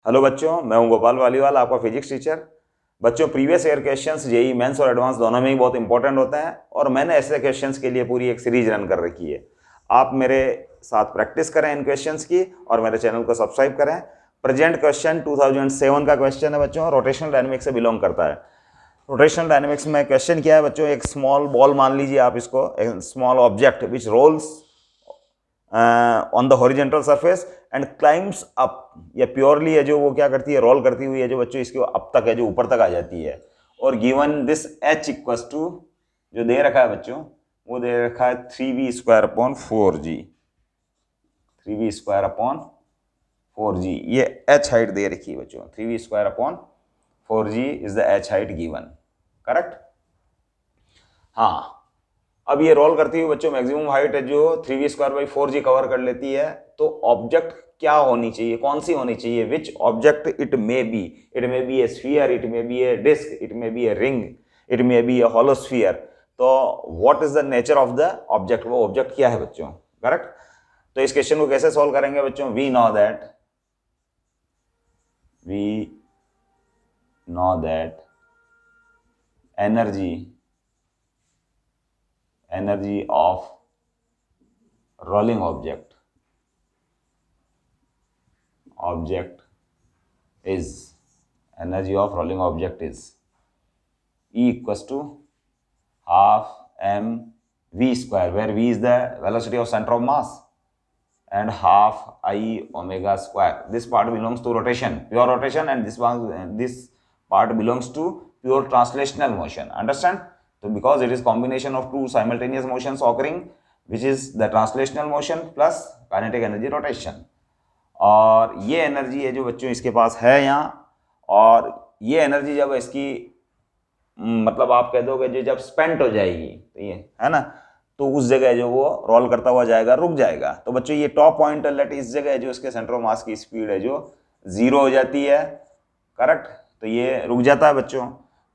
Hello बच्चों, मैं हूं गोपाल वालीवाल, आपका फिजिक्स टीचर। बच्चों, previous year questions JEE mains और एडवांस दोनों में ही बहुत इंपॉर्टेंट होते हैं और मैंने ऐसे क्वेश्चंस के लिए पूरी एक सीरीज रन कर रखी है। आप मेरे साथ प्रैक्टिस करें इन क्वेश्चंस की और मेरे चैनल को सब्सक्राइब करें। प्रेजेंट क्वेश्चन 2007 का क्वेश्चन है बच्चों, रोटेशनल डायनेमिक्स से बिलोंग करता है। रोटेशनल डायनेमिक्स में क्वेश्चन क्या है बच्चों, एक स्मॉल बॉल मान लीजिए आप इसको, small object which rolls on the horizontal surface and climbs up. ये प्योरली है जो वो क्या करती है, रोल करती हुई है जो बच्चों इसके अप तक है, जो ऊपर तक आ जाती है। और given this H equals to जो दे रखा है बच्चों, वो दे रखा है 3v² upon 4g। 3v² upon 4g, ये एच हाइट दे रखी है बच्चों। 3v² upon 4g is the H height given, correct. हाँ, अब ये रोल करती हुई बच्चों मैक्सिमम हाइट है जो 3v²/4g कवर कर लेती है। तो ऑब्जेक्ट क्या होनी चाहिए, कौन सी होनी चाहिए, which object it may be. It may be a sphere, it may be a disc, it may be a ring, it may be a hollow sphere. तो what is the nature of the object, वो object क्या है बच्चों, correct. तो इस question को कैसे solve करेंगे बच्चों, we know that energy of rolling object is energy of rolling object is E equals to half mv², where v is the velocity of center of mass, and half I omega square. This part belongs to rotation, pure rotation, and this part belongs to pure translational motion. Understand? So because it is combination of two simultaneous motions occurring, which is the translational motion plus kinetic energy rotation. और ये energy है जो बच्चों इसके पास है यहाँ, और ये एनर्जी जब इसकी मतलब आप कह दोगे जो जब स्पेंट हो जाएगी, तो ये है ना, तो उस जगह जो वो रोल करता हुआ जाएगा, रुक जाएगा। तो बच्चों ये टॉप पॉइंट लेट इस जगह जो इसके सेंटर ऑफ मास की स्पीड है जो 0 हो जाती है, करेक्ट। तो ये रुक जाता है बच्चों।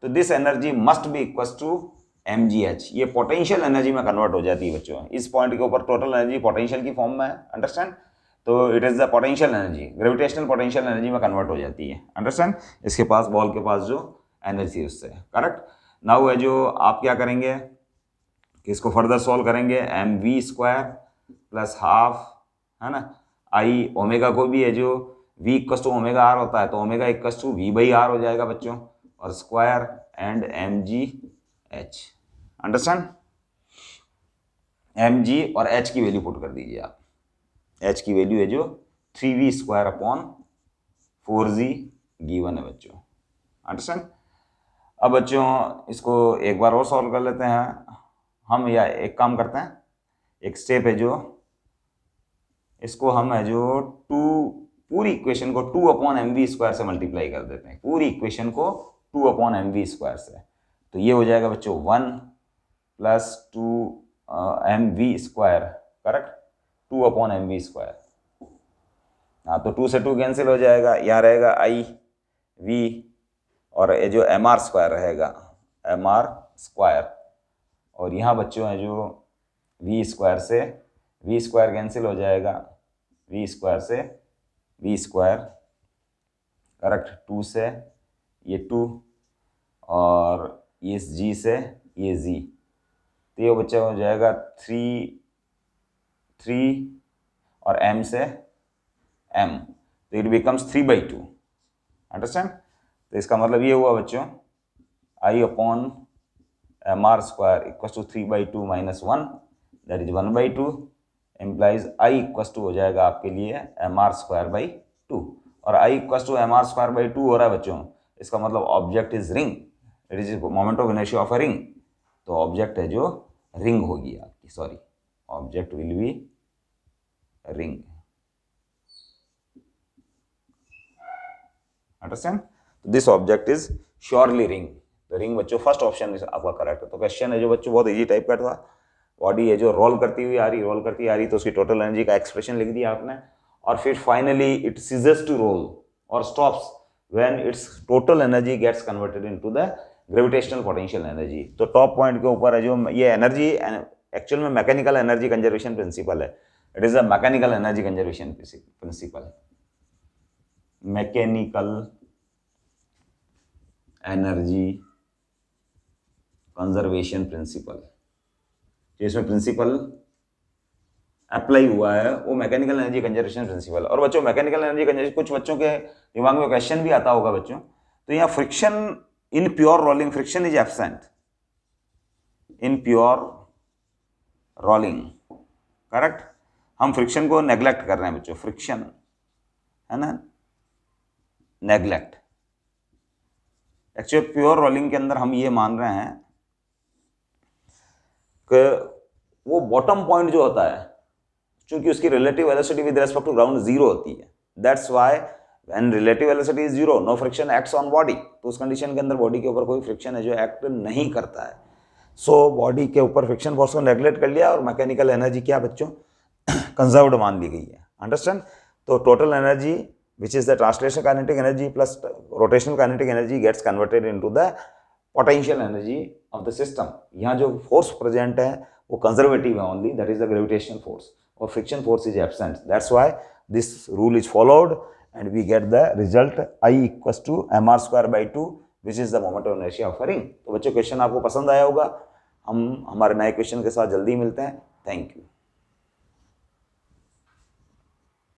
तो this energy must be equal to mgh, ये पोटेंशियल एनर्जी में कन्वर्ट हो जाती है बच्चों। इस पॉइंट के ऊपर टोटल एनर्जी पोटेंशियल की फॉर्म में है, अंडरस्टैंड। तो it is the potential energy, gravitational potential energy में कन्वर्ट हो जाती है, अंडरस्टैंड। इसके पास बॉल के पास जो एनर्जी है उससे, करेक्ट। नाउ है जो आप क्या करेंगे कि इसको फर्दर सॉल्व करेंगे, mv² प्लस हाफ, है ना, आई ओमेगा को भी है जो v equals to omega R होता है, तो ओमेगा इक्वस टू v/r हो जाएगा बच्चों, और square and mgh, understand. mg और h की वैल्यू पुट कर दीजिए आप। h की वैल्यू है जो 3v²/4g गिवन है बच्चों, अंडरस्टैंड। अब बच्चों इसको एक बार और सॉल्व कर लेते हैं हम, या एक काम करते हैं, एक स्टेप है जो इसको हम है जो पूरी इक्वेशन को 2/mv² से मल्टीप्लाई कर देते हैं, पूरी इक्वेशन को 2/mv² से। तो ये हो जाएगा बच्चों 1 + 2mv², करेक्ट, 2/mv²। हाँ, तो 2 से 2 कैंसिल हो जाएगा, यहाँ रहेगा आई वी, और ये जो mr² रहेगा, mr²। और यहाँ बच्चों है जो v² से v² कैंसिल हो जाएगा, v² से v², करेक्ट, 2 से ये 2, और ये g से ये z, तो ये बच्चा हो जाएगा 3 और m से m, तो इट बिकम्स 3/2, अंडरस्टैंड। तो इसका मतलब ये हुआ बच्चों I/mr² equal to 3/2 - 1, that is 1/2, implies I equal to हो जाएगा आपके लिए mr²/2, और I इक्वल टू mr²/2 हो रहा है बच्चों, इसका मतलब object is ring, it is moment of inertia of a ring. तो ऑब्जेक्ट है जो रिंग होगी आपकी, sorry, object will be ring, understand. This object is surely ring. तो रिंग बच्चों फर्स्ट ऑप्शन आपका करेक्ट है। तो क्वेश्चन है जो बच्चों बहुत इजी टाइप का था, बॉडी है जो रोल करती हुई आ रही, तो उसकी टोटल एनर्जी का एक्सप्रेशन लिख दिया आपने, और फिर finally it ceases to roll और stops when its total energy gets converted into the gravitational potential energy. तो टॉप पॉइंट के ऊपर है जो ये एनर्जी एक्चुअल में मैकेनिकल एनर्जी कंजर्वेशन प्रिंसिपल है, it is a mechanical energy conservation principle. Mechanical energy conservation principle, जिसमें principle apply हुआ है वो मैकेनिकल एनर्जी कंजर्वेशन प्रिंसिपल। और बच्चों मैकेनिकल एनर्जी कंजर्वेशन, कुछ बच्चों के दिमाग में क्वेश्चन भी आता होगा बच्चों, तो यहाँ friction in pure rolling, friction is absent in pure rolling, correct. हम फ्रिक्शन को नेग्लेक्ट कर रहे हैं बच्चों, फ्रिक्शन है ना, नेग्लेक्ट। एक्चुअली प्योर रोलिंग के अंदर हम ये मान रहे हैं कि वो बॉटम पॉइंट जो होता है, चूंकि उसकी relative velocity with respect to ground zero होती है, that's why when relative velocity is zero no friction acts on body. तो उस कंडीशन के अंदर बॉडी के ऊपर कोई फ्रिक्शन है जो एक्ट नहीं करता है। सो बॉडी के ऊपर फ्रिक्शन फोर्स को नेग्लेक्ट कर लिया और मैकेनिकल एनर्जी क्या बच्चों, कंजर्व्ड मान ली गई है। अंडरस्टैंड। तो total energy which is the translation kinetic energy plus rotational kinetic energy gets converted into the potential energy of the system. यहाँ जो फोर्स प्रेजेंट है वो कंजर्वेटिव है only, that is the gravitational force, और friction force is absent. That's why this rule is followed and we get the result I equals to mr square by 2 which is the moment of inertia of a ring। तो बच्चों question आपको पसंद आया होगा, हम हमारे नए question के साथ जल्दी मिलते हैं। Thank you.